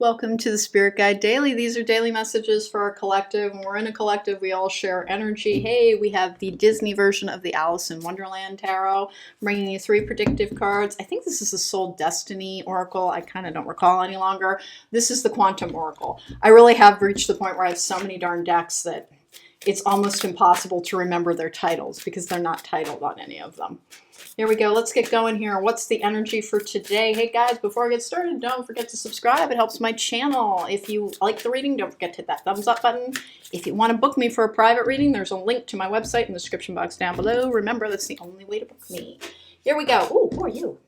Welcome to the Spirit Guide Daily. These are daily messages for our collective. When we're in a collective, we all share energy. Hey, we have the Disney version of the Alice in Wonderland Tarot. I'm bringing you 3 predictive cards. I think this is the Soul Destiny Oracle. I kind of don't recall any longer. This is the Quantum Oracle. I really have reached the point where I have so many darn decks that it's almost impossible to remember their titles because they're not titled on any of them. Here we go. Let's get going here. What's the energy for today? Hey guys, before I get started, don't forget to subscribe. It helps my channel. If you like the reading, don't forget to hit that thumbs up button. If you want to book me for a private reading, there's a link to my website in the description box down below. Remember, that's the only way to book me. Here we go. Ooh, who are you?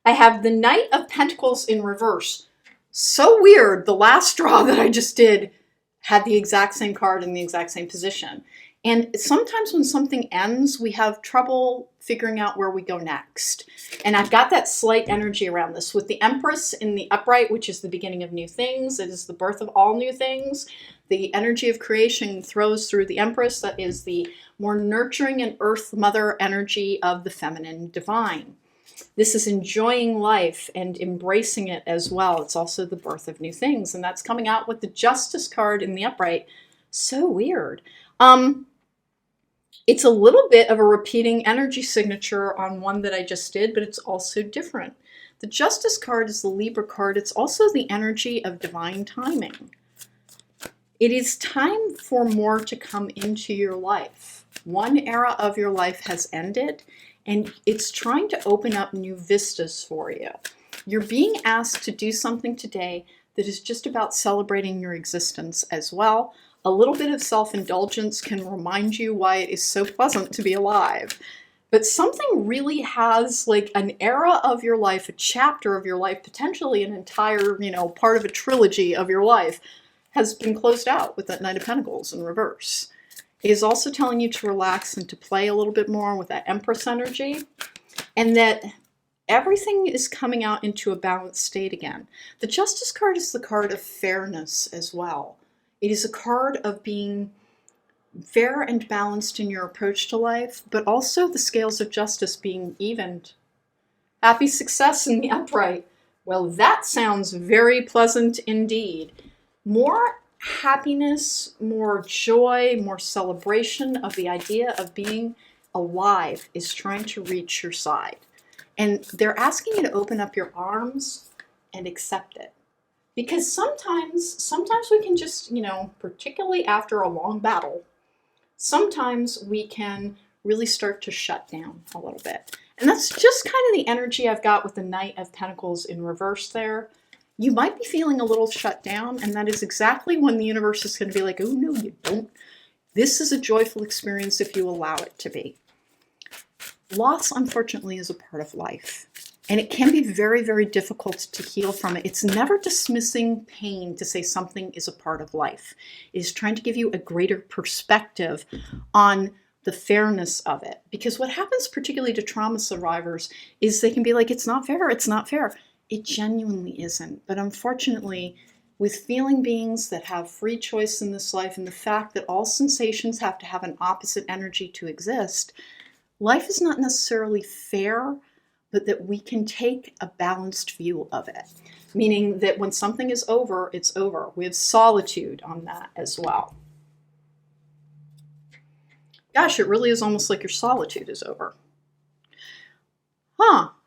I have the Knight of Pentacles in reverse. So weird. The last draw that I just did had the exact same card in the exact same position. And sometimes when something ends, we have trouble figuring out where we go next. And I've got that slight energy around this. With the Empress in the upright, which is the beginning of new things, it is the birth of all new things. The energy of creation throws through the Empress. That is the more nurturing and earth mother energy of the feminine divine. This is enjoying life and embracing it as well. It's also the birth of new things. And that's coming out with the Justice card in the upright. So weird. It's a little bit of a repeating energy signature on one that I just did, but it's also different. The Justice card is the Libra card. It's also the energy of divine timing. It is time for more to come into your life. One era of your life has ended, and it's trying to open up new vistas for you. You're being asked to do something today that is just about celebrating your existence as well. A little bit of self-indulgence can remind you why it is so pleasant to be alive. But something really has, like, an era of your life, a chapter of your life, potentially an entire, part of a trilogy of your life, has been closed out with that Knight of Pentacles in reverse. It is also telling you to relax and to play a little bit more with that Empress energy, and that everything is coming out into a balanced state again. The Justice card is the card of fairness as well. It is a card of being fair and balanced in your approach to life, but also the scales of justice being evened. Happy success in the upright. Well, that sounds very pleasant indeed. More happiness, more joy, more celebration of the idea of being alive is trying to reach your side. And they're asking you to open up your arms and accept it. Because sometimes we can just, particularly after a long battle, sometimes we can really start to shut down a little bit. And that's just kind of the energy I've got with the Knight of Pentacles in reverse there. You might be feeling a little shut down, and that is exactly when the universe is going to be like, oh, no, you don't. This is a joyful experience if you allow it to be. Loss, unfortunately, is a part of life. And it can be very, very difficult to heal from it. It's never dismissing pain to say something is a part of life. It is trying to give you a greater perspective on the fairness of it. Because what happens particularly to trauma survivors is they can be like, it's not fair, it's not fair. It genuinely isn't. But unfortunately, with feeling beings that have free choice in this life and the fact that all sensations have to have an opposite energy to exist, life is not necessarily fair, but that we can take a balanced view of it. Meaning that when something is over, it's over. We have solitude on that as well. Gosh, it really is almost like your solitude is over.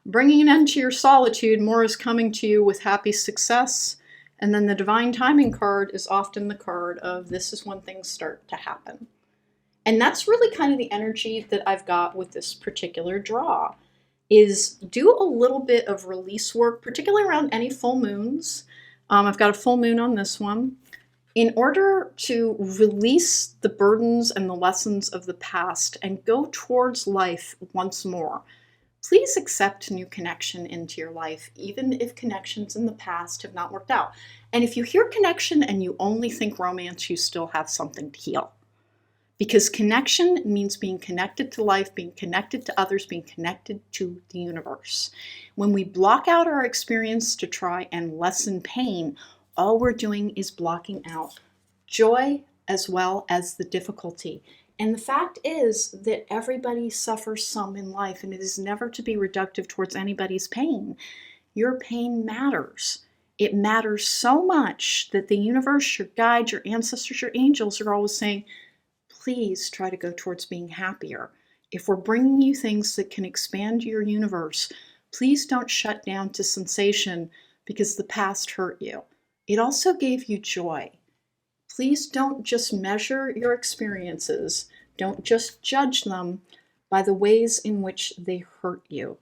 Bringing an end to your solitude, more is coming to you with happy success. And then the Divine Timing card is often the card of this is when things start to happen. And that's really kind of the energy that I've got with this particular draw. Is do a little bit of release work, particularly around any full moons. I've got a full moon on this one. In order to release the burdens and the lessons of the past and go towards life once more, please accept new connection into your life, even if connections in the past have not worked out. And if you hear connection and you only think romance, you still have something to heal. Because connection means being connected to life, being connected to others, being connected to the universe. When we block out our experience to try and lessen pain, all we're doing is blocking out joy as well as the difficulty. And the fact is that everybody suffers some in life, and it is never to be reductive towards anybody's pain. Your pain matters. It matters so much that the universe, your guides, your ancestors, your angels are always saying, please try to go towards being happier. If we're bringing you things that can expand your universe, please don't shut down to sensation because the past hurt you. It also gave you joy. Please don't just measure your experiences. Don't just judge them by the ways in which they hurt you.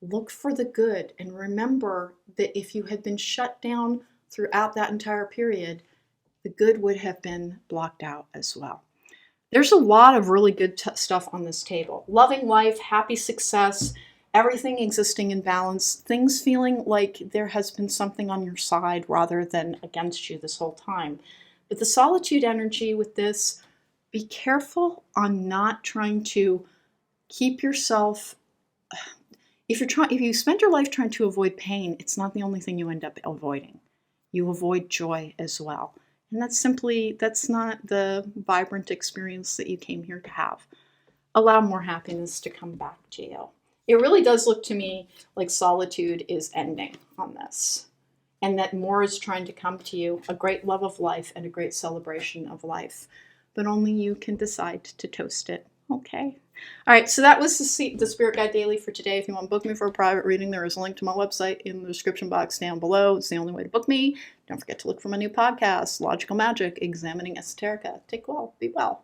Look for the good and remember that if you had been shut down throughout that entire period, the good would have been blocked out as well. There's a lot of really good stuff on this table. Loving life, happy success, everything existing in balance, things feeling like there has been something on your side rather than against you this whole time. But the solitude energy with this, be careful on not trying to keep yourself. If you spend your life trying to avoid pain, it's not the only thing you end up avoiding. You avoid joy as well. And that's not the vibrant experience that you came here to have. Allow more happiness to come back to you. It really does look to me like solitude is ending on this. And that more is trying to come to you, a great love of life and a great celebration of life. But only you can decide to toast it. Okay. All right, so that was the Spirit Guide Daily for today. If you want to book me for a private reading, there is a link to my website in the description box down below. It's the only way to book me. Don't forget to look for my new podcast, Logical Magic, Examining Esoterica. Take well, be well.